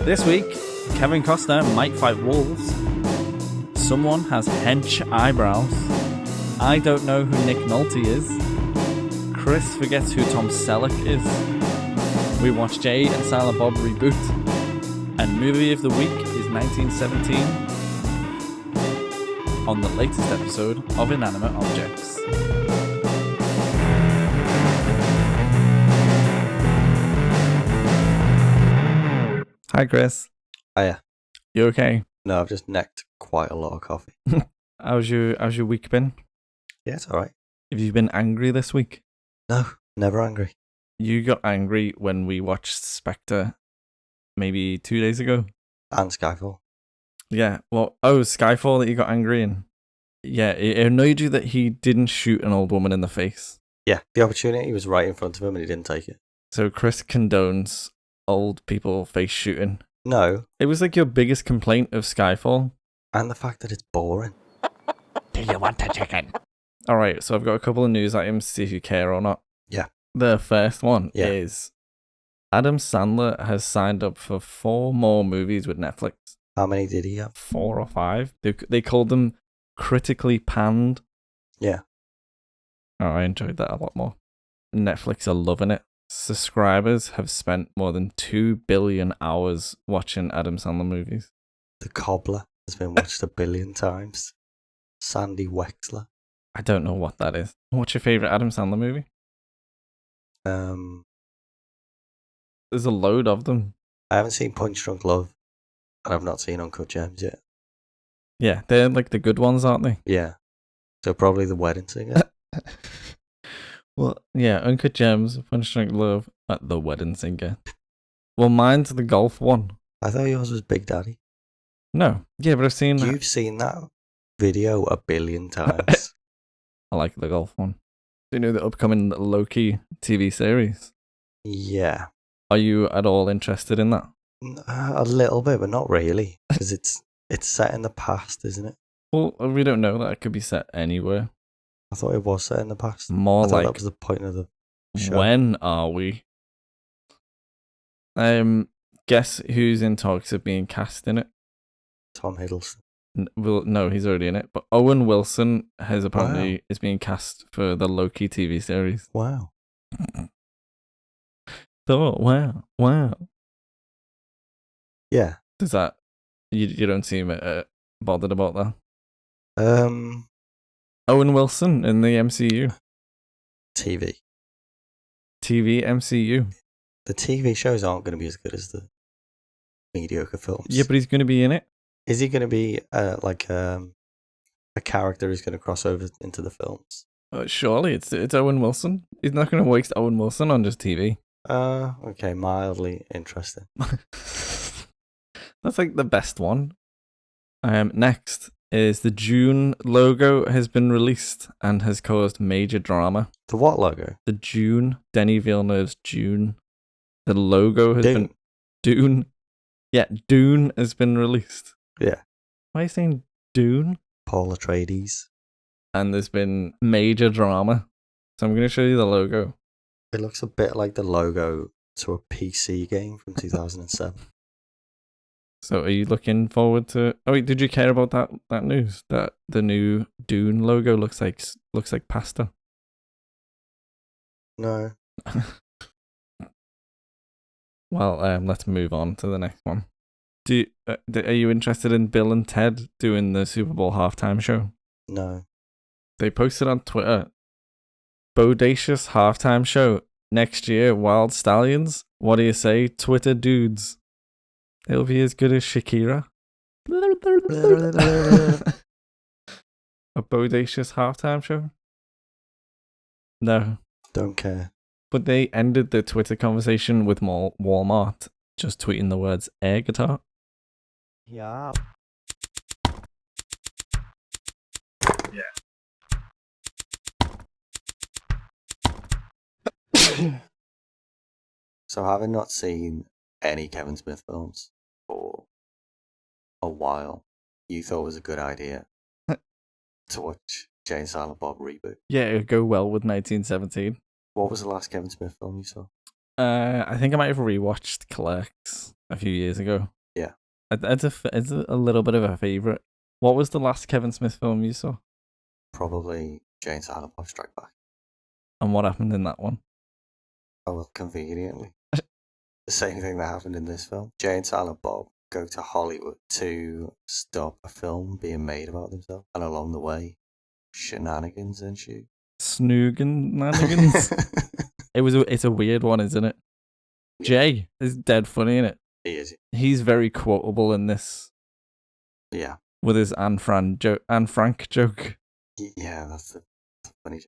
This week, Kevin Costner might fight wolves. Someone has hench eyebrows. I don't know who Nick Nolte is. Chris forgets who Tom Selleck is. We watch Jay and Silent Bob Reboot. And movie of the week is 1917 on the latest episode of Inanimate Objects. Hi, Chris. Hiya. You okay? No, I've just necked quite a lot of coffee. How's your week been? Yeah, it's alright. Have you been angry this week? No, never angry. You got angry when we watched Spectre maybe 2 days ago. And Skyfall. Yeah, well, Skyfall that you got angry in. Yeah, it annoyed you that he didn't shoot an old woman in the face. Yeah, the opportunity was right in front of him and he didn't take it. So Chris condones old people face shooting. No. It was like your biggest complaint of Skyfall. And the fact that it's boring. Do you want a chicken? Alright, so I've got a couple of news items to see if you care or not. Yeah. The first one is Adam Sandler has signed up for 4 more movies with Netflix. How many did he have? 4 or 5. They called them critically panned. Yeah. Oh, I enjoyed that a lot more. Netflix are loving it. Subscribers have spent more than 2 billion hours watching Adam Sandler movies. The Cobbler has been watched 1 billion times. Sandy Wexler. I don't know what that is. What's your favourite Adam Sandler movie? There's a load of them. I haven't seen Punch Drunk Love. And I've not seen Uncut Gems yet. Yeah, they're like the good ones, aren't they? Yeah. So probably The Wedding Singer. Well, yeah, Uncut Gems, Punch Drunk Love, The Wedding Singer. Well, mine's the golf one. I thought yours was Big Daddy. No. Yeah, but I've seen that. You've seen that video 1 billion times. I like the golf one. Do you know the upcoming Loki TV series? Yeah. Are you at all interested in that? A little bit, but not really. Because it's set in the past, isn't it? Well, we don't know that. It could be set anywhere. I thought it was set in the past. More I thought like, that was the point of the show. When are we? Guess who's in talks of being cast in it? Tom Hiddleston. No, he's already in it. But Owen Wilson has apparently is being cast for the Loki TV series. Wow. Oh, wow. Yeah. Does that you don't seem bothered about that? Owen Wilson in the MCU. TV MCU. The TV shows aren't going to be as good as the mediocre films. Yeah, but he's going to be in it. Is he going to be like a character who's going to cross over into the films? Surely it's Owen Wilson. He's not going to waste Owen Wilson on just TV. Okay, mildly interesting. That's like the best one. Next is the Dune logo has been released and has caused major drama. The what logo? The Dune, Denis Villeneuve's Dune. The logo has been Dune. Yeah, Dune has been released. Yeah. Why are you saying Dune? Paul Atreides. And there's been major drama. So I'm going to show you the logo. It looks a bit like the logo to a PC game from 2007. So are you looking forward to... Oh wait, did you care about that news? That the new Dune logo looks like pasta? No. Well, let's move on to the next one. Are you interested in Bill and Ted doing the Super Bowl halftime show? No. They posted on Twitter, bodacious halftime show next year, Wild Stallions. What do you say, Twitter dudes? It'll be as good as Shakira. A bodacious halftime show? No. Don't care. But they ended the Twitter conversation with Walmart just tweeting the words air guitar. Yeah. So having not seen any Kevin Smith films for a while, you thought it was a good idea to watch Jay and Silent Bob Reboot. Yeah, it would go well with 1917. What was the last Kevin Smith film you saw? I think I might have rewatched Clerks a few years ago. Yeah. It's a little bit of a favourite. What was the last Kevin Smith film you saw? Probably Jay and Silent Bob Strike Back. And what happened in that one? Oh, well, conveniently. The same thing that happened in this film. Jay and Silent Bob go to Hollywood to stop a film being made about themselves. And along the way, shenanigans ensue. Snoogananigans? It's a weird one, isn't it? Yeah. Jay is dead funny in it. He is. He's very quotable in this Yeah. with his Anne Frank joke. Yeah, that's a funny joke.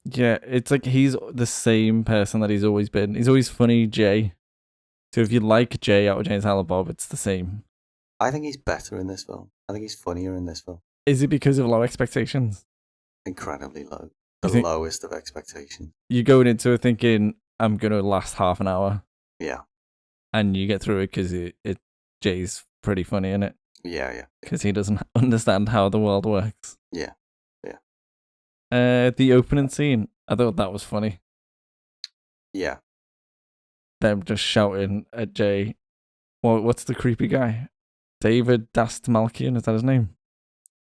Yeah, it's like he's the same person that he's always been. He's always funny, Jay. So if you like Jay out of Jay and Silent Bob, it's the same. I think he's better in this film. I think he's funnier in this film. Is it because of low expectations? Incredibly low. The think- lowest of expectations. You're going into it thinking, I'm going to last half an hour. Yeah. And you get through it because Jay's pretty funny in it. Yeah. Because he doesn't understand how the world works. Yeah. The opening scene, I thought that was funny. Yeah. Them just shouting at Jay. What's the creepy guy? David Dastmalkian, is that his name?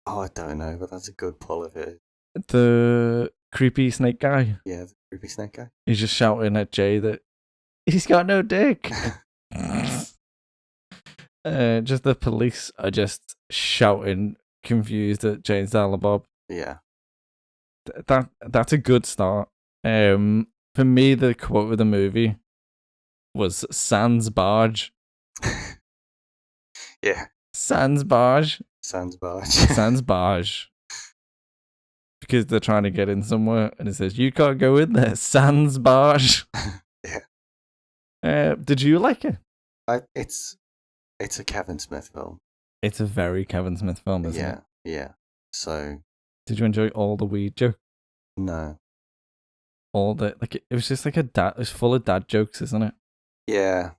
Oh, I don't know, but that's a good pull of it. The creepy snake guy. Yeah, the creepy snake guy. He's just shouting at Jay that he's got no dick. Just the police are just shouting, confused at Jay and Silent Bob. Yeah. That's a good start. For me, the quote of the movie was "Sans barge." Yeah. Sans barge. Sans barge. Sans barge. Because they're trying to get in somewhere, and it says, "You can't go in there." Sans barge. Yeah. Did you like it? It's a Kevin Smith film. It's a very Kevin Smith film, isn't it? Yeah. So Did you enjoy all the weed jokes? no. All the it was just like it was full of dad jokes, isn't it? Yeah.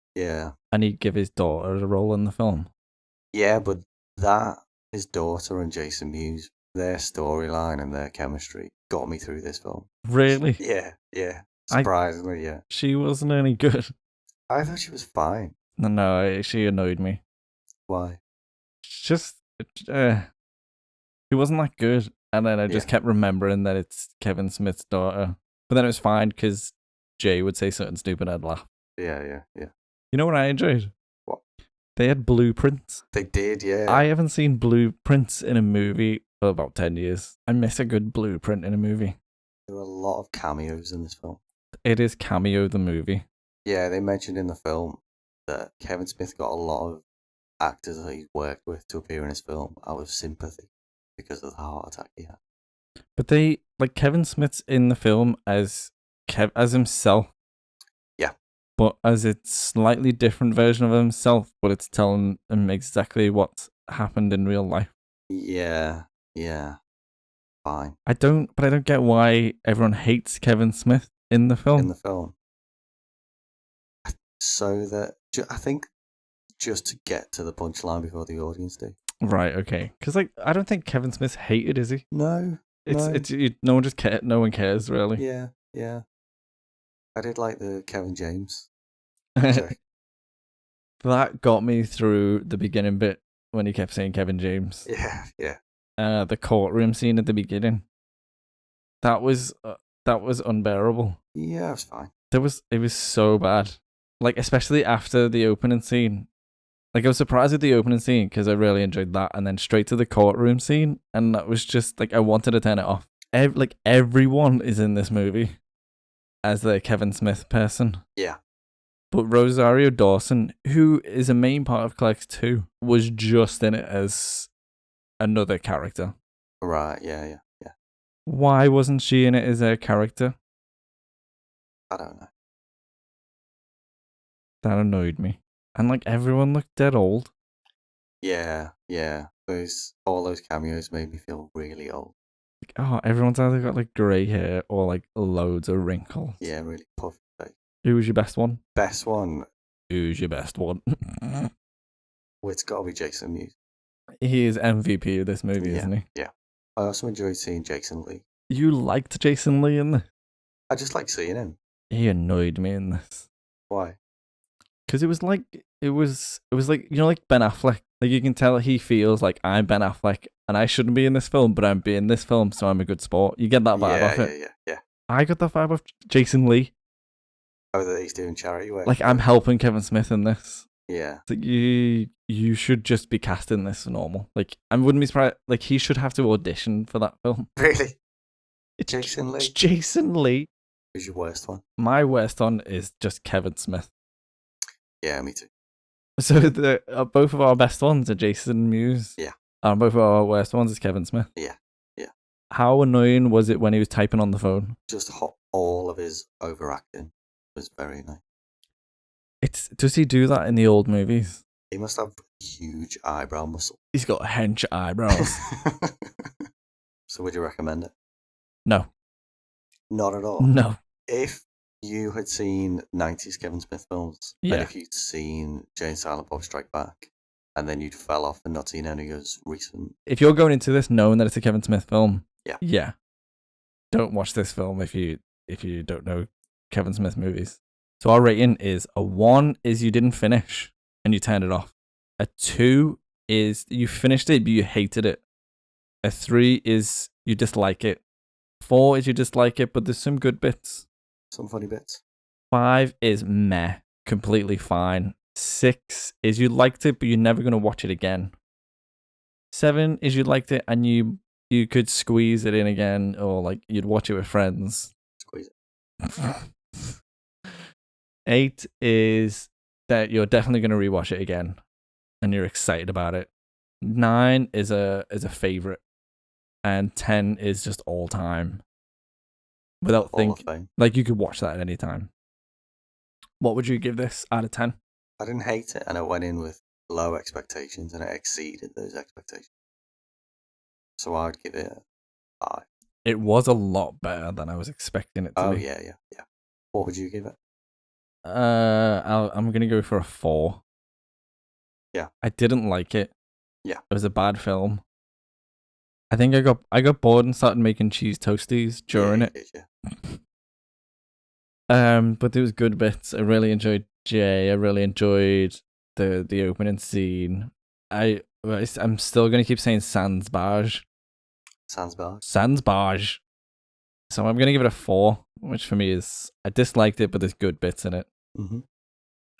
And he'd give his daughter a role in the film. Yeah, but his daughter and Jason Mewes, their storyline and their chemistry got me through this film. Really? Yeah. Surprisingly, yeah. She wasn't any good. I thought she was fine. No, she annoyed me. Why? Just, she wasn't that good. And then I just kept remembering that it's Kevin Smith's daughter. But then it was fine because Jay would say something stupid, I'd laugh. Yeah. You know what I enjoyed? What? They had blueprints. They did, yeah. I haven't seen blueprints in a movie for about 10 years. I miss a good blueprint in a movie. There were a lot of cameos in this film. It is Cameo the movie. Yeah, they mentioned in the film that Kevin Smith got a lot of actors that he's worked with to appear in his film out of sympathy because of the heart attack he had. But they, like, Kevin Smith's in the film as himself. Yeah. But as a slightly different version of himself, but it's telling him exactly what happened in real life. Yeah. Fine. I don't get why everyone hates Kevin Smith in the film. In the film. So that, I think, just to get to the punchline before the audience do. Right, okay. Because, like, I don't think Kevin Smith's hated, is he? No. No one just cares. No one cares, really. Yeah. I did like the Kevin James. That got me through the beginning bit when he kept saying Kevin James. Yeah. The courtroom scene at the beginning. That was unbearable. Yeah, it was fine. It was so bad. Like, especially after the opening scene. Like, I was surprised at the opening scene because I really enjoyed that, and then straight to the courtroom scene, and that was just like I wanted to turn it off. Everyone is in this movie as the Kevin Smith person. Yeah. But Rosario Dawson, who is a main part of Clerks 2, was just in it as another character. Right, yeah. Why wasn't she in it as a character? I don't know. That annoyed me. And, like, everyone looked dead old. Yeah. All those cameos made me feel really old. Like, everyone's either got, like, grey hair or, like, loads of wrinkles. Yeah, really puffy face. Who was your best one? Best one? Who's your best one? Well, it's got to be Jason Mewes. He is MVP of this movie, isn't he? Yeah. I also enjoyed seeing Jason Lee. You liked Jason Lee in this? I just like seeing him. He annoyed me in this. Why? Because it was like like, you know, like Ben Affleck. Like, you can tell he feels like I'm Ben Affleck and I shouldn't be in this film, but I'm being this film, so I'm a good sport. You get that vibe off it. Yeah. I got that vibe off Jason Lee. Oh, that he's doing charity work. Like, I'm helping Kevin Smith in this. Yeah. It's like, you should just be casting this normal. Like, I wouldn't be surprised. Like, he should have to audition for that film. Really? It's Jason Lee? It's Jason Lee. Who's your worst one? My worst one is just Kevin Smith. Yeah, me too. So both of our best ones are Jason Mewes. Yeah. And both of our worst ones is Kevin Smith. Yeah. How annoying was it when he was typing on the phone? Just all of his overacting was very nice. Does he do that in the old movies? He must have huge eyebrow muscle. He's got hench eyebrows. So would you recommend it? No. Not at all? No. If you had seen 90s Kevin Smith films, Yeah. and if you'd seen Jay and Silent Bob Strike Back, and then you'd fell off and not seen any of his recent... If you're going into this knowing that it's a Kevin Smith film, yeah. Don't watch this film if you don't know Kevin Smith movies. So our rating is a 1 is you didn't finish and you turned it off. A 2 is you finished it but you hated it. A 3 is you dislike it. 4 is you dislike it but there's some good bits. Some funny bits. 5 is meh, completely fine. 6 is you liked it but you're never going to watch it again. 7 is you liked it and you could squeeze it in again, or like you'd watch it with friends. Squeeze it. 8 is that you're definitely going to rewatch it again and you're excited about it. 9 is a favorite, and 10 is just all time without thinking. Like, you could watch that at any time. What would you give this out of 10? I didn't hate it, and I went in with low expectations, and it exceeded those expectations. So I'd give it a 5. It was a lot better than I was expecting it to be. Yeah. What would you give it? I'm gonna go for a 4. Yeah. I didn't like it. Yeah. It was a bad film. I think I got bored and started making cheese toasties during it. But there was good bits. I really enjoyed Jay. I really enjoyed the opening scene. I'm still gonna keep saying Sans Barge. Sans Barge. So I'm gonna give it a 4, which for me is I disliked it, but there's good bits in it. Mm-hmm.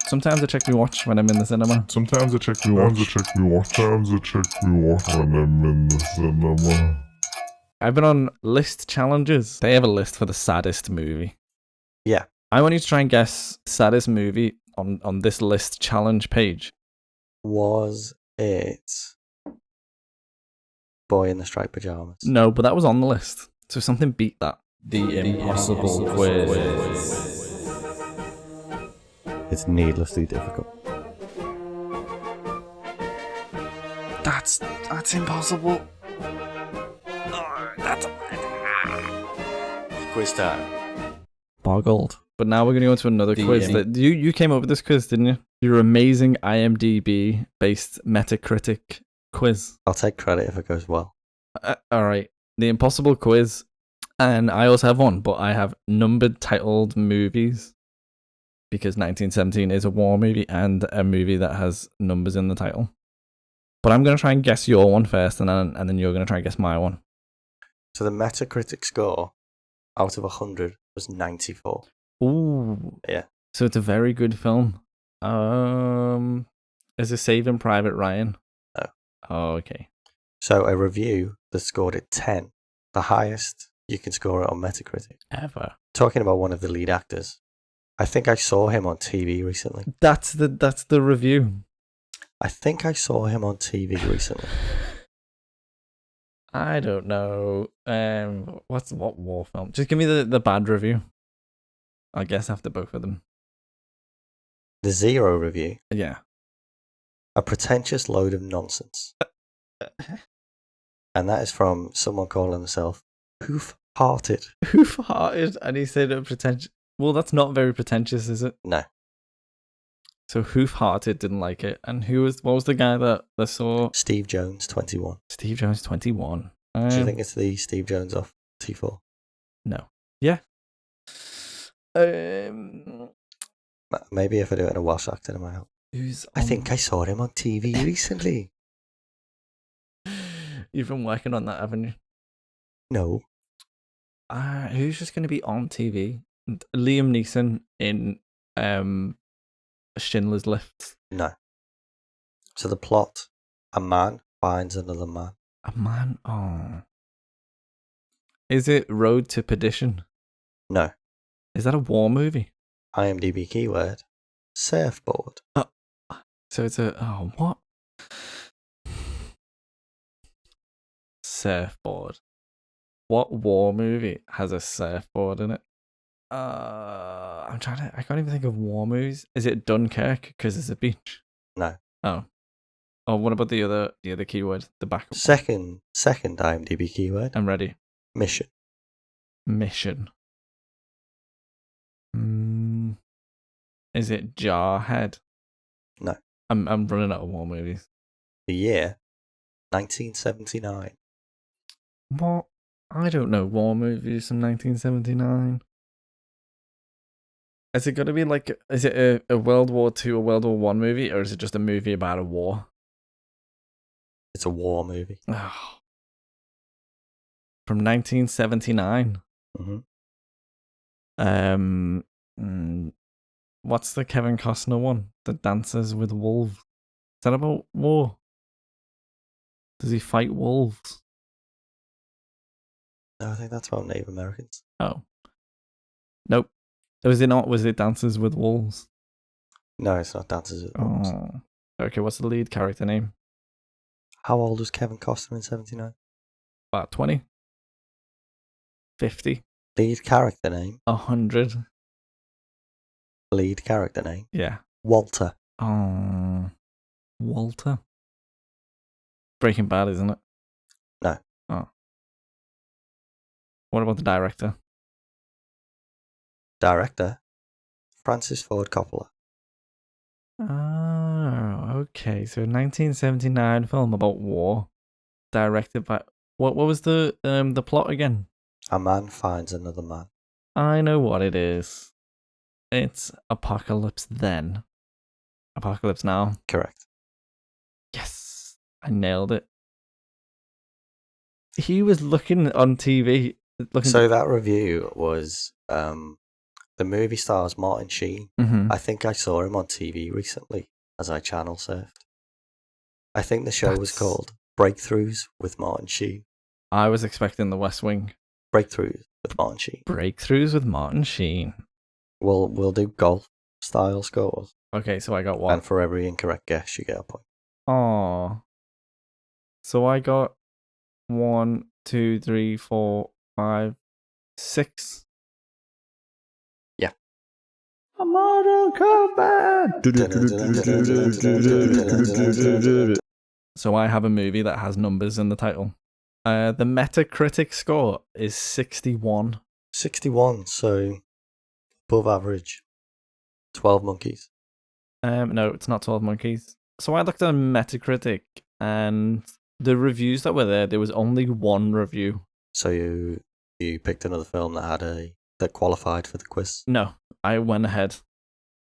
Sometimes I check rewatch when I'm in the cinema. Sometimes I check rewatch when I'm in the cinema. I've been on list challenges. They have a list for the saddest movie. Yeah. I want you to try and guess saddest movie on this list challenge page. Was it Boy in the Striped Pajamas? No, but that was on the list. So something beat that. The Impossible Quiz. It's needlessly difficult. That's impossible. Quiz time. Boggled. But now we're going to go into another quiz. You came up with this quiz, didn't you? Your amazing IMDb-based Metacritic quiz. I'll take credit if it goes well. All right. The Impossible Quiz. And I also have one, but I have numbered titled movies. Because 1917 is a war movie and a movie that has numbers in the title. But I'm going to try and guess your one first, and then you're going to try and guess my one. So the Metacritic score out of 100 was 94. Ooh. Yeah. So it's a very good film. Is it Saving Private Ryan? No. Oh, okay. So a review that scored it 10, the highest you can score it on Metacritic. Ever. Talking about one of the lead actors. I think I saw him on TV recently. That's the review. I think I saw him on TV recently. I don't know. What war film? Just give me the bad review. I guess after both of them. The Zero review. Yeah. A pretentious load of nonsense. And that is from someone calling himself Hoof-Hearted. Hoof-Hearted, and he said a pretentious. Well, that's not very pretentious, is it? No. So Hoof-Hearted didn't like it, and what was the guy that saw? Steve Jones, 21. Steve Jones, 21. Do you think it's the Steve Jones off T4? No. Yeah. Maybe if I do it in a Welsh accent, it might help. Who's I think I saw him on TV recently. You've been working on that, haven't you? No. Who's just going to be on TV? Liam Neeson in Schindler's List. No. So the plot: a man finds another man. A man? Oh. Is it Road to Perdition? No. Is that a war movie? IMDb keyword: surfboard. So it's a... Oh, what? Surfboard. What war movie has a surfboard in it? I can't even think of war movies. Is it Dunkirk because it's a beach? No. Oh. Oh, what about the other keyword? The backup. Second IMDb keyword: I'm ready. mission. Mission. Is it Jarhead? No. I'm running out of war movies. The year: 1979. What? I don't know war movies from 1979. Is it going to be like... Is it a World War II or World War One movie, or is it just a movie about a war? It's a war movie. Oh. From 1979. Mm-hmm. What's the Kevin Costner one? The Dances with Wolves. Is that about war? Does he fight wolves? No, I think that's about Native Americans. Oh. Nope. Was it not? Was it Dances with Wolves? No, it's not Dances with Wolves. Oh. Okay, what's the lead character name? How old was Kevin Costner in 79? About 20? 50? Lead character name? 100? Lead character name? Yeah. Walter. Oh. Walter? Breaking Bad, isn't it? No. Oh. What about the director? Director? Francis Ford Coppola. Oh, okay. So 1979 film about war, directed by... What was the plot again? A man finds another man. I know what it is. It's Apocalypse Then. Apocalypse Now. Correct. Yes, I nailed it. He was looking on TV. So that review was the movie stars Martin Sheen. Mm-hmm. I think I saw him on TV recently as I channel surfed. I think the show was called Breakthroughs with Martin Sheen. I was expecting The West Wing. Breakthroughs with Martin Sheen. Breakthroughs with Martin Sheen. We'll do golf style scores. Okay, so I got one. And for every incorrect guess, you get a point. Oh. So I got 1, 2, 3, 4, 5, 6. Yeah. A Mortal Kombat. So I have a movie that has numbers in the title. The Metacritic score is 61. 61, so above average. 12 Monkeys. No, it's not 12 Monkeys. So I looked on Metacritic, and the reviews that were there was only one review. So you picked another film that qualified for the quiz? No, I went ahead,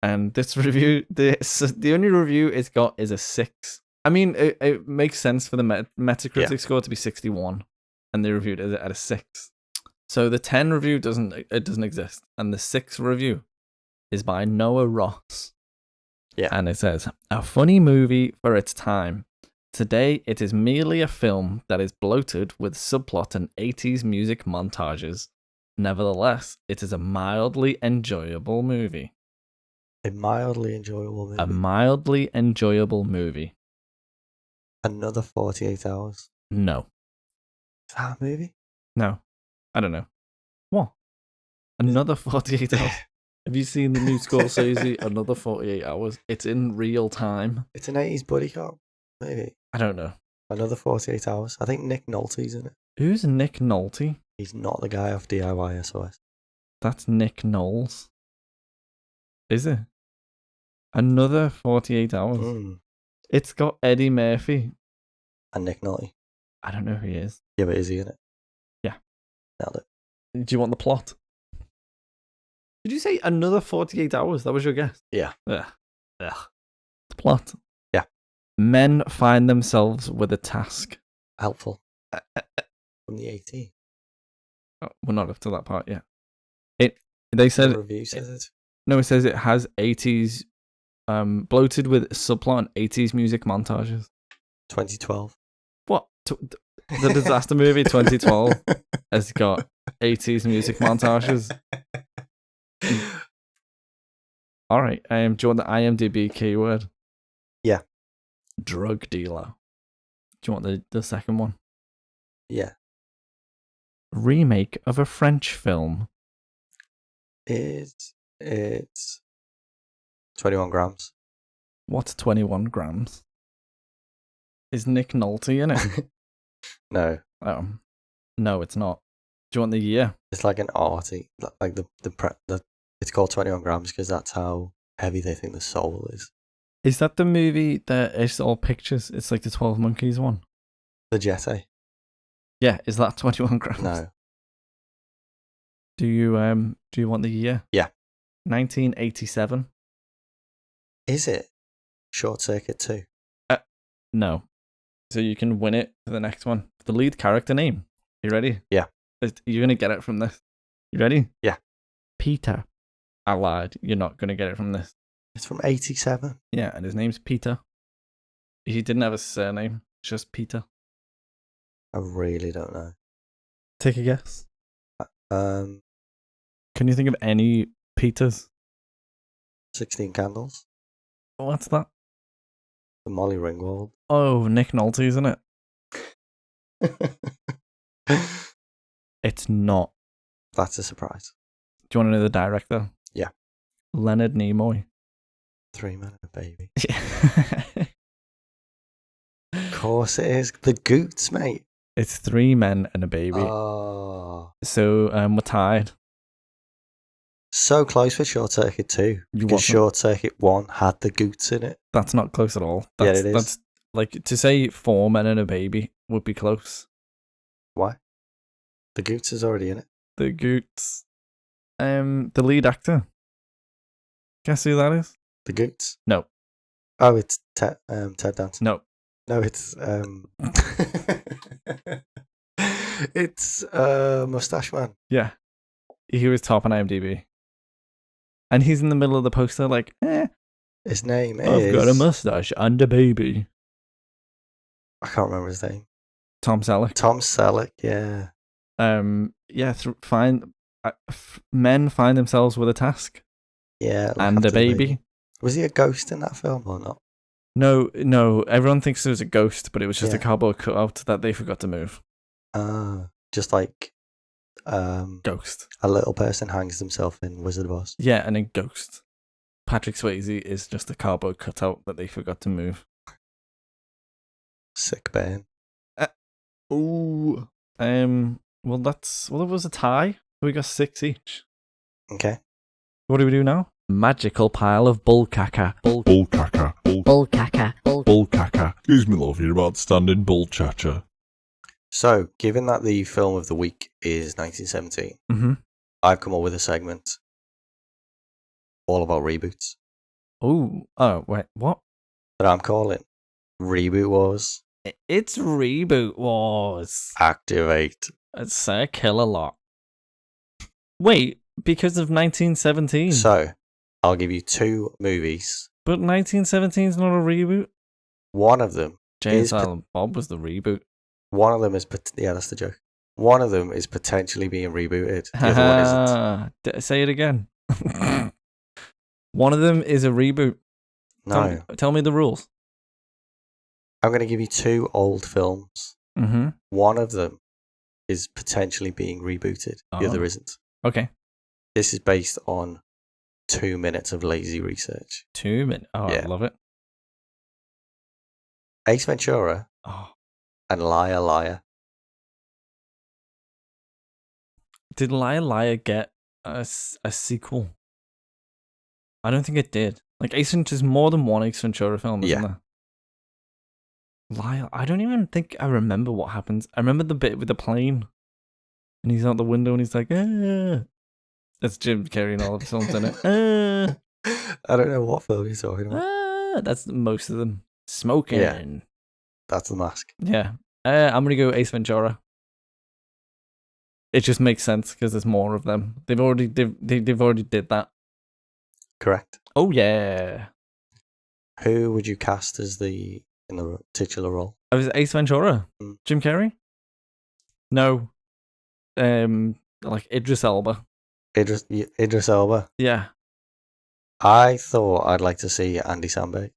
and this review, the only review it's got is a 6. I mean, it makes sense for the Metacritic score to be 61, and they reviewed it at a 6. So the 10 review doesn't exist, and the 6 review is by Noah Ross. Yeah. And it says, a funny movie for its time. Today, it is merely a film that is bloated with subplot and 80s music montages. Nevertheless, it is a mildly enjoyable movie. A mildly enjoyable movie. A mildly enjoyable movie. Another 48 Hours. No. Is that a movie? No. I don't know. What? Another 48 hours? Have you seen the new Scorsese, Another 48 Hours? It's in real time. It's an 80s buddy cop, maybe. I don't know. Another 48 Hours. I think Nick Nolte's in it. Who's Nick Nolte? He's not the guy off DIY SOS. That's Nick Knowles. Is it? Another 48 Hours. Mm. It's got Eddie Murphy. And Nick Nolte. I don't know who he is. Yeah, but is he in it? Yeah. Nailed it. Do you want the plot? Did you say another 48 hours? That was your guess? Yeah. Ugh. The plot. Yeah. Men find themselves with a task. Helpful. From the 18. Oh, we're not up to that part yet. They said... The review says it. No, it says it has 80s... bloated with subplot and 80s music montages. 2012. What? The disaster movie 2012 has got 80s music montages. All right. Do you want the IMDb keyword? Yeah. Drug dealer. Do you want the second one? Yeah. Remake of a French film. It's 21 grams. What's 21 grams? Is Nick Nolte in it? No. No, it's not. Do you want the year? It's like an arty, like the it's called 21 grams because that's how heavy they think the soul is. Is that the movie that is all pictures? It's like the 12 Monkeys one. The Jetty. Yeah, is that 21 grams? No. Do you want the year? Yeah. 1987. Is it? Short Circuit 2. No. So you can win it for the next one. The lead character name. You ready? Yeah. You're going to get it from this. You ready? Yeah. Peter. I lied. You're not going to get it from this. It's from 87. Yeah, and his name's Peter. He didn't have a surname. Just Peter. I really don't know. Take a guess. Um, Can you think of any Peters? 16 Candles. What's that? The Molly Ringwald. Oh, Nick Nolte, isn't it? It's not. That's a surprise. Do you want to know the director? Yeah. Leonard Nimoy. 3 Men and a Baby. Yeah. Of course it is. The Goots, mate. It's 3 Men and a Baby. Oh. So we're tied. So close for Short Circuit 2. Because wasn't. Short Circuit 1 had the Goots in it. That's not close at all. Yeah, That's, it is. That's like to say 4 Men and a Baby would be close. Why? The Goots is already in it. The Goots. The lead actor. Guess who that is? The Goots? No. Oh, it's Ted Danson. No. No, it's it's Mustache Man. Yeah. He was top on IMDb. And he's in the middle of the poster like, His name I've is... got a mustache and a baby. I can't remember his name. Tom Selleck. Tom Selleck, yeah. Men find themselves with a task Yeah. like and a after the baby. Was he a ghost in that film or not? No. Everyone thinks it was a ghost, but it was just a Yeah. cardboard cutout that they forgot to move. Just like Ghost. a little person hangs himself in Wizard of Oz. Yeah, and then Ghost. Patrick Swayze is just a cardboard cutout that they forgot to move. Sick burn. Ooh. Well, it was a tie. We got 6 each. Okay. What do we do now? Magical pile of bull caca. Bull caca. Bull caca. Bull caca. Excuse me, love, you're about standing bull chacha. So, given that the film of the week is 1917, Mm-hmm. I've come up with a segment all about reboots Oh, wait, what? that I'm calling Reboot Wars. It's Reboot Wars. Activate. I'd say I kill a lot. Wait, because of 1917. So, I'll give you 2 movies. But 1917 is not a reboot. One of them Jay and is Silent Bob was the reboot. One of them is yeah, that's the joke. One of them is potentially being rebooted. The other one isn't. Say it again. One of them is a reboot. No, Tell me the rules. I'm going to give you 2 old films. Mm-hmm. One of them is potentially being rebooted. The other isn't. Okay. This is based on 2 minutes of lazy research. 2 minutes. Oh, Yeah. I love it. Ace Ventura Oh. and Liar Liar. Did Liar Liar get a sequel? I don't think it did. Like, there's more than one Ace Ventura film, isn't there? Liar, I don't even think I remember what happens. I remember the bit with the plane. And he's out the window and he's like, ah. It's Jim Carrey in all of his films, isn't it? I don't know what film you're talking about. That's most of them. Smoking. Yeah. That's The Mask. Yeah. I'm gonna go Ace Ventura. It just makes sense because there's more of them. They've already did that. Correct. Oh yeah. Who would you cast as in the titular role? I was Ace Ventura. Jim Carrey? No. Like Idris Elba. Idris Elba. Yeah. I thought I'd like to see Andy Samberg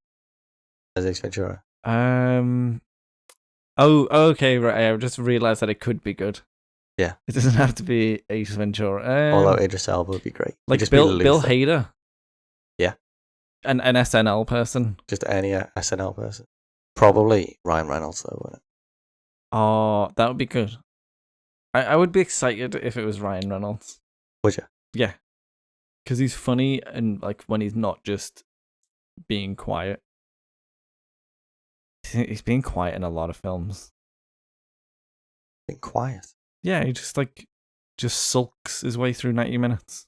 as Ace Ventura. Oh, okay, right. I just realised that it could be good. Yeah. It doesn't have to be Ace Ventura. Although Idris Elba would be great. Like just Bill Hader. Yeah. An SNL person. Just any SNL person. Probably Ryan Reynolds, though, wouldn't it? Oh, that would be good. I would be excited if it was Ryan Reynolds. Would you? Yeah. Because he's funny and like when he's not just being quiet. He's being quiet in a lot of films. Being quiet? Yeah, he just sulks his way through 90 minutes.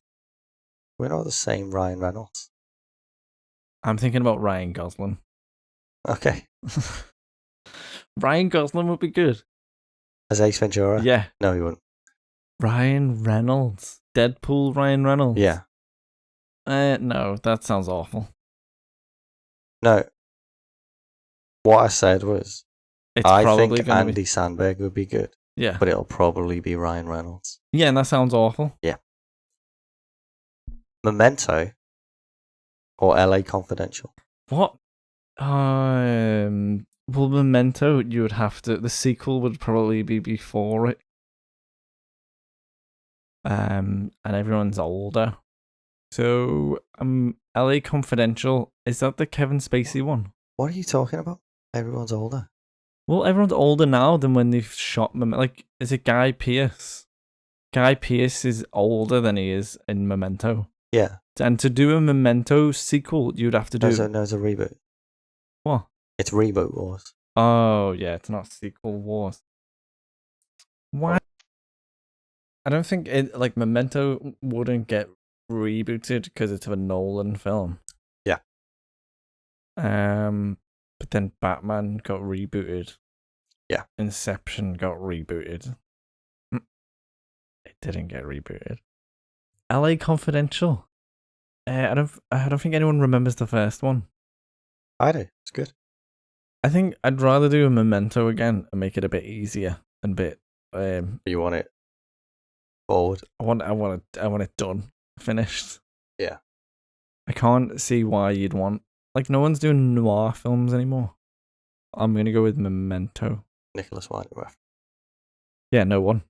We're not the same Ryan Reynolds. I'm thinking about Ryan Gosling. Okay. Ryan Gosling would be good. As Ace Ventura? Yeah. No, he wouldn't. Ryan Reynolds. Deadpool Ryan Reynolds. Yeah. No, that sounds awful. No. What I said was, It's I probably think gonna Andy Samberg would be good, Yeah. but it'll probably be Ryan Reynolds. Yeah, and that sounds awful. Yeah. Memento or LA Confidential? What? Well, Memento, you would have to. The sequel would probably be before it. And everyone's older. So, LA Confidential, is that the Kevin Spacey one? What are you talking about? Everyone's older. Well, everyone's older now than when they've shot Memento. Like, is it Guy Pearce? Guy Pearce is older than he is in Memento. Yeah. And to do a Memento sequel, you'd have to do... No, it's a reboot. What? It's Reboot Wars. Oh, yeah, it's not Sequel Wars. Why? I don't think Memento wouldn't get rebooted because it's a Nolan film. Yeah. But then Batman got rebooted. Yeah. Inception got rebooted. It didn't get rebooted. LA Confidential. I don't think anyone remembers the first one. I do. It's good. I think I'd rather do a Memento again and make it a bit easier and a bit. You want it forward? I want it done, finished. Yeah. I can't see why you'd want no one's doing noir films anymore. I'm gonna go with Memento. Nicholas Winding Refn. Yeah, no one.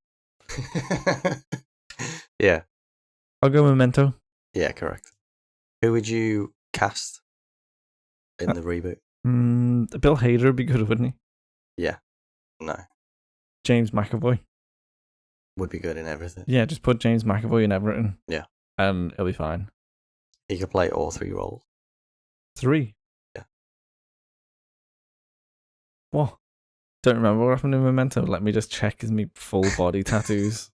Yeah. I'll go Memento. Yeah, correct. Who would you cast in the reboot? Bill Hader would be good, wouldn't he? Yeah. No. James McAvoy. Would be good in everything. Yeah, just put James McAvoy in everything. Yeah. And it'll be fine. He could play all three roles. 3. Yeah. What? Don't remember what happened in Memento. Let me just check his full body tattoos.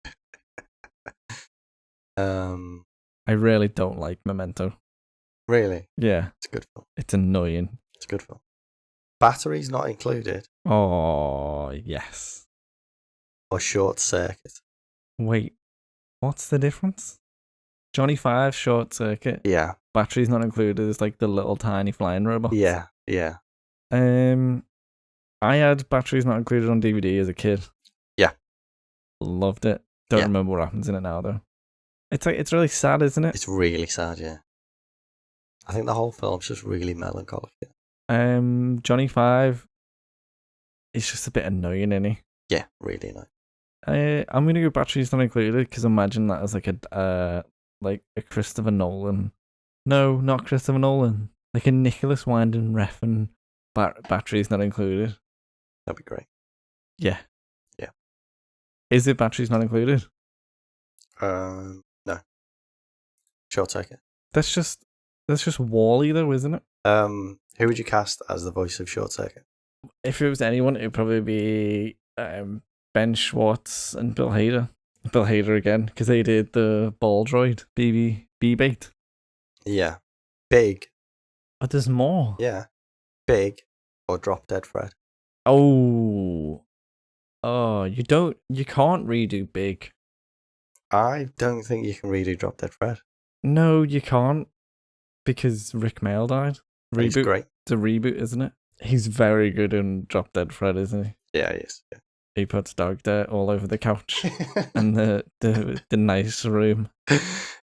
I really don't like Memento. Really? Yeah. It's a good film. It's annoying. It's a good film. Batteries not included. Oh, yes. Or Short Circuit. Wait, what's the difference? Johnny 5, Short Circuit. Yeah. Batteries not included is like the little tiny flying robot. Yeah, yeah. I had Batteries Not Included on DVD as a kid. Yeah. Loved it. Don't remember what happens in it now though. It's really sad, isn't it? It's really sad, yeah. I think the whole film's just really melancholic. Johnny 5 is just a bit annoying, isn't he? Yeah, really annoying. I'm gonna go Batteries Not Included because imagine that as like a Christopher Nolan. No, not Christopher Nolan. Like a Nicholas Winding Refn Batteries Not Included. That'd be great. Yeah. Yeah. Is it Batteries Not Included? No. Short Circuit. That's just Wall-E though, isn't it? Who would you cast as the voice of Short Circuit? If it was anyone, it would probably be Ben Schwartz and Bill Hader. Bill Hader again, because they did the ball droid, BB-8. Yeah. Big. But there's more. Yeah. Big or Drop Dead Fred. Oh. Oh, you can't redo Big. I don't think you can redo Drop Dead Fred. No, you can't. Because Rick Mail died. He's Reboot. great. It's a reboot, isn't it? He's very good in Drop Dead Fred, isn't he? Yeah, he is. He puts dog dirt all over the couch and the nice room.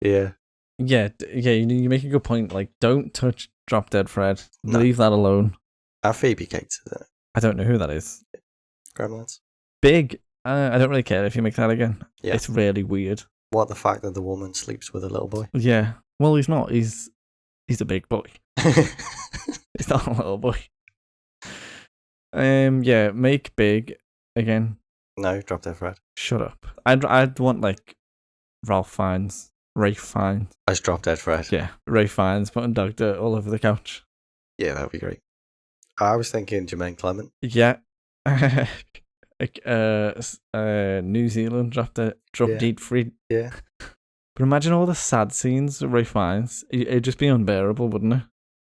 Yeah. Yeah, you make a good point. Like, don't touch Drop Dead Fred. No. Leave that alone. And Phoebe Cates is in it. I don't know who that is. Gremlins. Big. I don't really care if you make that again. Yeah. It's really weird. What, the fact that the woman sleeps with a little boy? Yeah. Well, he's not. He's a big boy. He's not a little boy. Yeah, make Big again. No, Drop Dead Fred. Shut up. I'd want like Ralph Fiennes. As Drop Dead Fred. Yeah, Ray Fiennes putting dog dirt all over the couch. Yeah, that would be great. I was thinking Jermaine Clement. Yeah. New Zealand dropped deep free. Yeah. But imagine all the sad scenes of Ray Fiennes. It'd just be unbearable, wouldn't it?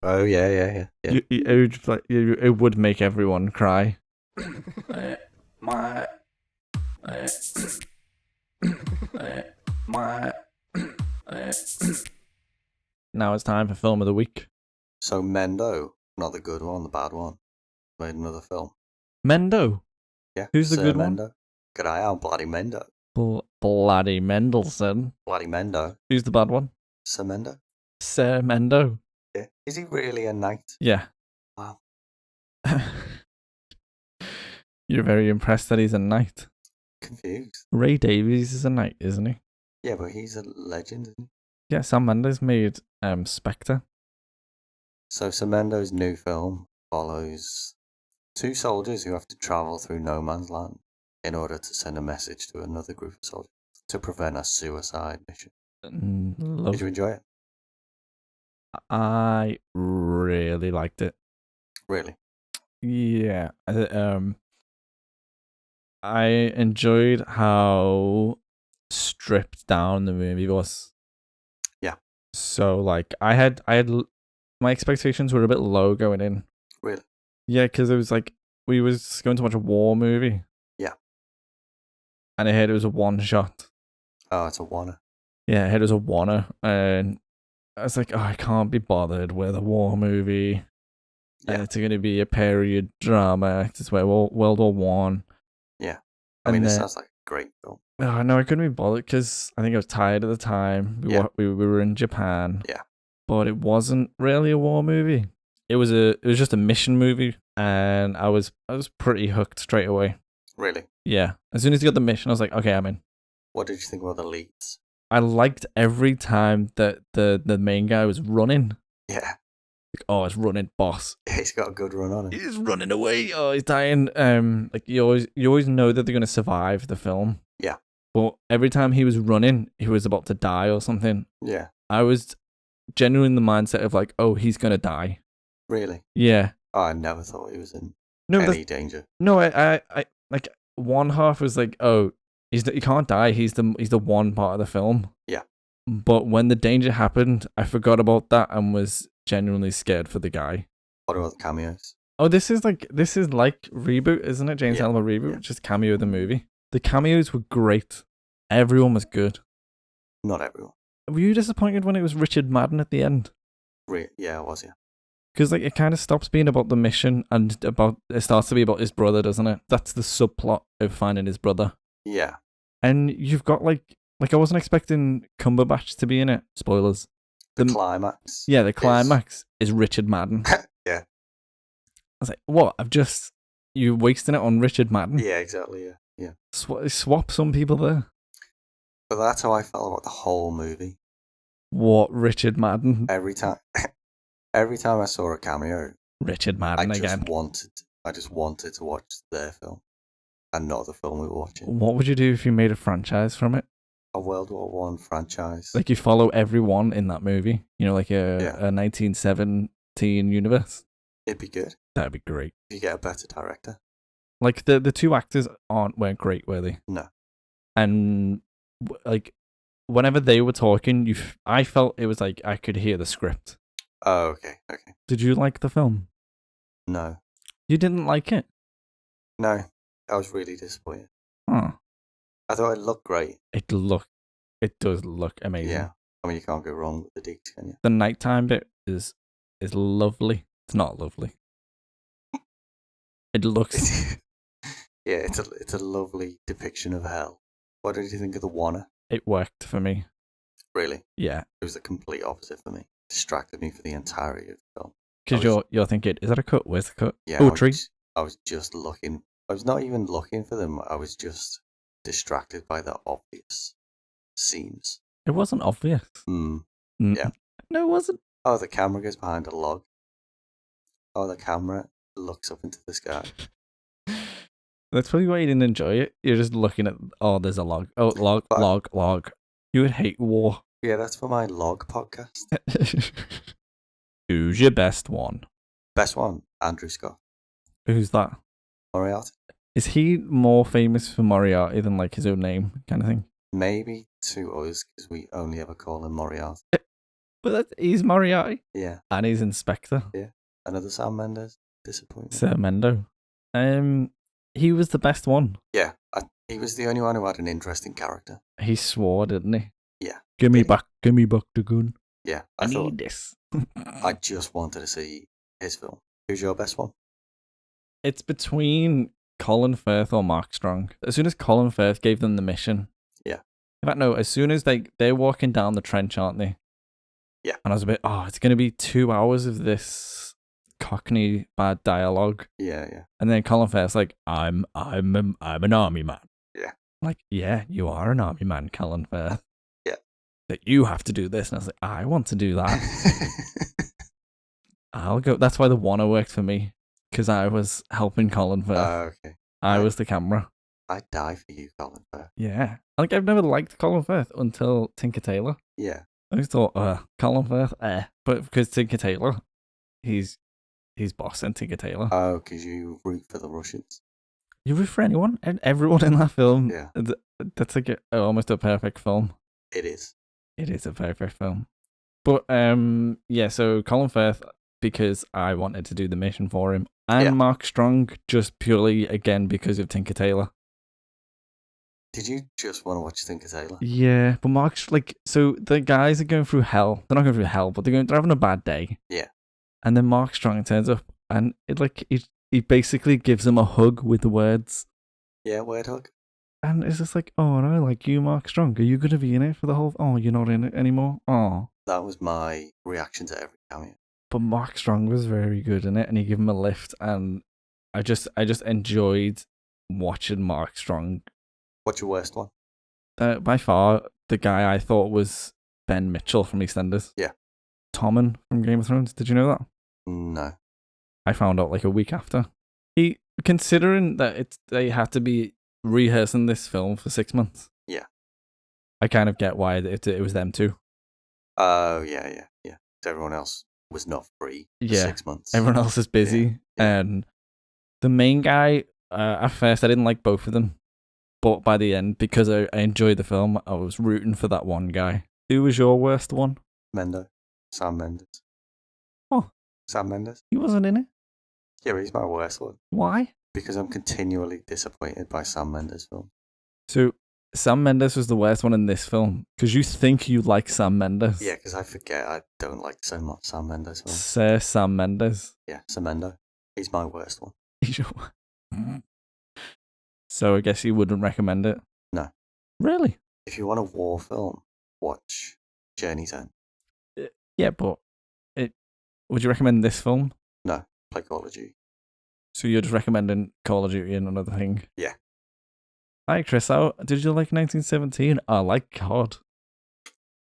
Oh, yeah. It would make everyone cry. Now it's time for Film of the Week. So Mendo, not the good one, the bad one, made another film. Mendo? Yeah. Who's the Sir good Mendo. one? Good eye out, Bloody Mendo. Bloody Mendelsohn. Bloody Mendo. Who's the bad one? Sir Mendo. Sir Mendo. Yeah. Is he really a knight? Yeah. Wow. You're very impressed that he's a knight. Confused. Ray Davies is a knight, isn't he? Yeah, but he's a legend, isn't he? Yeah, Sam Mendes made Spectre. So Sir Mendo's new film follows two soldiers who have to travel through no man's land in order to send a message to another group of soldiers to prevent a suicide mission. Did you enjoy it? I really liked it. Really? Yeah. I enjoyed how stripped down the movie was. Yeah. So like I had my expectations were a bit low going in. Really? Yeah, because it was like we was going to watch a war movie. Yeah. And I heard it was a one shot. Oh, it's a wanna. Yeah, I heard it was a wanna, and I was like, oh, I can't be bothered with a war movie. Yeah. And it's going to be a period drama. It's where World War One. Yeah. I mean, this sounds like a great film. Oh, no, I couldn't be bothered because I think I was tired at the time. We were in Japan. Yeah. But it wasn't really a war movie. It was just a mission movie, and I was pretty hooked straight away. Really? Yeah. As soon as you got the mission, I was like, okay, I'm in. What did you think about the leads? I liked every time that the main guy was running. Yeah. Like, oh, it's running, boss. He's got a good run on him. He's running away. Oh, he's dying. Like you always know that they're gonna survive the film. Yeah. But every time he was running, he was about to die or something. Yeah. I was genuinely in the mindset of like, oh, he's gonna die. Really? Yeah. Oh, I never thought he was in No, any danger. No, I like one half was like, oh, he can't die. He's the one part of the film. Yeah. But when the danger happened, I forgot about that and was genuinely scared for the guy. What about the cameos? Oh, this is like Reboot, isn't it? James Alba Reboot, just cameo of the movie. The cameos were great. Everyone was good. Not everyone. Were you disappointed when it was Richard Madden at the end? Yeah, I was, yeah. Because like it kind of stops being about the mission and it starts to be about his brother, doesn't it? That's the subplot of finding his brother. Yeah. And you've got like I wasn't expecting Cumberbatch to be in it. Spoilers. The climax. Yeah, the climax is Richard Madden. Yeah. I was like, what? You're wasting it on Richard Madden? Yeah, exactly, yeah. Swap some people there. But that's how I felt about the whole movie. What, Richard Madden? Every time I saw a cameo, Richard Madden I again. just wanted to watch their film and not the film we were watching. What would you do if you made a franchise from it? A World War One franchise. Like you follow everyone in that movie, you know, like a 1917 universe. It'd be good. That'd be great. If you get a better director. Like the two actors weren't great, were they? No. And like whenever they were talking, I felt it was like I could hear the script. Oh, okay. Did you like the film? No. You didn't like it? No. I was really disappointed. Huh. I thought it looked great. It does look amazing. Yeah. I mean, you can't go wrong with the digs, can you? The nighttime bit is lovely. It's not lovely. It looks. Yeah, it's a lovely depiction of hell. What did you think of the Wanna? It worked for me. Really? Yeah, It was the complete opposite for me. Distracted me for the entirety of the film. because you're thinking, is that a cut? Where's the cut? Yeah, Oh, tree. I was just looking. I was not even looking for them. I was just distracted by the obvious scenes. It wasn't obvious. Yeah. No, it wasn't. Oh, the camera goes behind a log. Oh, the camera looks up into the sky. That's probably why you didn't enjoy it. You're just looking at, there's a log. Oh, log. You would hate war. Yeah, that's for my log podcast. Who's your best one? Best one, Andrew Scott. Who's that? Moriarty. Is he more famous for Moriarty than like his own name kind of thing? Maybe to us, because we only ever call him Moriarty. But he's Moriarty. Yeah. And he's Inspector. Yeah. Another Sam Mendes. Disappointment. Sir Mendo. He was the best one. Yeah. He was the only one who had an interesting character. He swore, didn't he? Yeah. Give me back the gun. Yeah. I thought need this. I just wanted to see his film. Who's your best one? It's between Colin Firth or Mark Strong. As soon as Colin Firth gave them the mission. Yeah. In fact, no, as soon as they're walking down the trench, aren't they? Yeah. And I was a bit, it's going to be 2 hours of this Cockney bad dialogue. Yeah. And then Colin Firth's like, I'm an army man. Yeah. I'm like, yeah, you are an army man, Colin Firth. Yeah. That you have to do this. And I was like, I want to do that. I'll go. That's why the Wanna worked for me. Because I was helping Colin Firth. Okay. I was the camera. I'd die for you, Colin Firth. Yeah. Like, I've never liked Colin Firth until Tinker Tailor. Yeah. I just thought, Colin Firth, But because Tinker Tailor, he's boss in Tinker Tailor. Oh, because you root for the Russians. You root for anyone and everyone in that film. Yeah. That's like almost a perfect film. It is. It is a perfect film. But yeah, so Colin Firth, because I wanted to do the mission for him, and Mark Strong just purely again because of Tinker Tailor. Did you just want to watch Tinker Tailor? Yeah, but Mark's like, so the guys are going through hell. They're not going through hell, but they're having a bad day. Yeah. And then Mark Strong turns up, and it like he basically gives them a hug with the words. Yeah, word hug. And it's just like, oh, and I like you, Mark Strong. Are you going to be in it for the whole? Oh, you're not in it anymore. Oh. That was my reaction to every cameo. But Mark Strong was very good in it, and he gave him a lift, and I just enjoyed watching Mark Strong. What's your worst one? By far, the guy I thought was Ben Mitchell from EastEnders. Yeah. Tommen from Game of Thrones. Did you know that? No. I found out like a week after. Considering that they had to be rehearsing this film for 6 months. Yeah. I kind of get why it was them too. Oh, yeah. So everyone else was not free for 6 months. Everyone else is busy. Yeah. And the main guy, at first I didn't like both of them. But by the end, because I enjoyed the film, I was rooting for that one guy. Who was your worst one? Sam Mendes. Oh. Sam Mendes? He wasn't in it? Yeah, he's my worst one. Why? Because I'm continually disappointed by Sam Mendes' film. So, Sam Mendes was the worst one in this film, because you think you like Sam Mendes. Yeah, because I forget I don't like so much Sam Mendes' film. Sir Sam Mendes. Yeah, Samendo. He's my worst one. So I guess you wouldn't recommend it? No. Really? If you want a war film, watch Journey's End. Yeah, but would you recommend this film? No, play Call of Duty. So you're just recommending Call of Duty and another thing? Yeah. Hi, Chris. Did you like 1917? I like COD.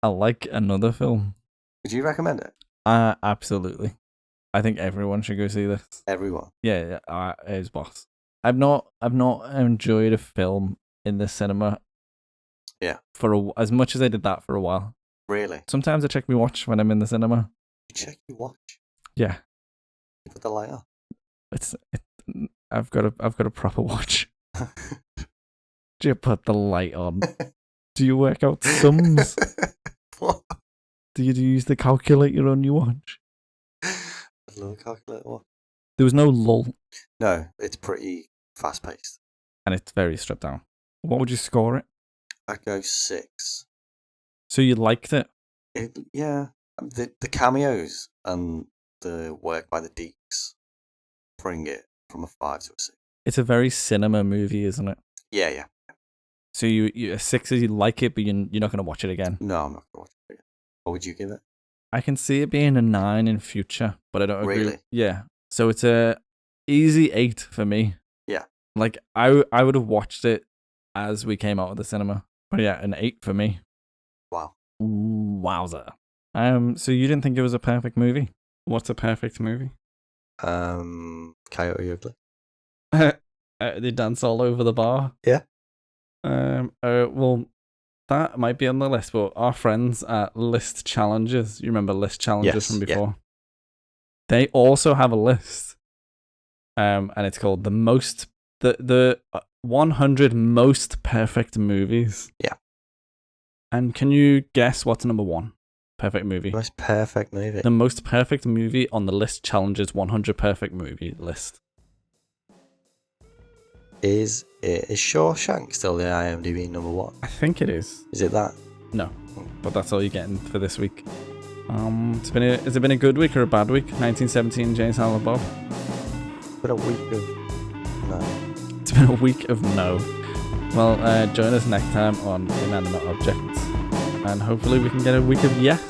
I like another film. Would you recommend it? Absolutely. I think everyone should go see this. Everyone? Yeah, his boss. I've not enjoyed a film in the cinema. Yeah. As much as I did that for a while. Really? Sometimes I check my watch when I'm in the cinema. You check your watch? Yeah. You put the light on? I've got a proper watch. Do you put the light on? Do you work out sums? What? Do you use the calculator on your watch? A little calculator. What? There was no lull, No, it's pretty fast paced. and it's very stripped down. What would you score it? I'd go 6. So you liked it? Yeah, the cameos and the work by the Deeks bring it from a 5 to a 6. It's a very cinema movie, isn't it? Yeah, yeah. So you a 6 is you like it, but you're not going to watch it again. No, I'm not going to watch it again. What would you give it? I can see it being a 9 in future, but I don't agree. Really? Yeah. So it's a easy 8 for me. Yeah. Like I would have watched it as we came out of the cinema. But yeah, an 8 for me. Wow. Wowza. So you didn't think it was a perfect movie? What's a perfect movie? Coyote Ugly. They dance all over the bar. Yeah. Well, that might be on the list, but our friends at List Challenges, you remember List Challenges Yes, from yeah. before? They also have a list. And it's called the 100 most perfect movies. Yeah. And can you guess what's number 1? Perfect movie. Most perfect movie. The most perfect movie on the List Challenges 100 perfect movie list. Is Shawshank still the IMDb number 1? I think it is. Is it that? No, but that's all you're getting for this week. Has it been a good week or a bad week? 1917, James Allen Bob. It's been a week of no. It's been a week of no. Well, join us next time on Inanimate Objects, and hopefully we can get a week of yes.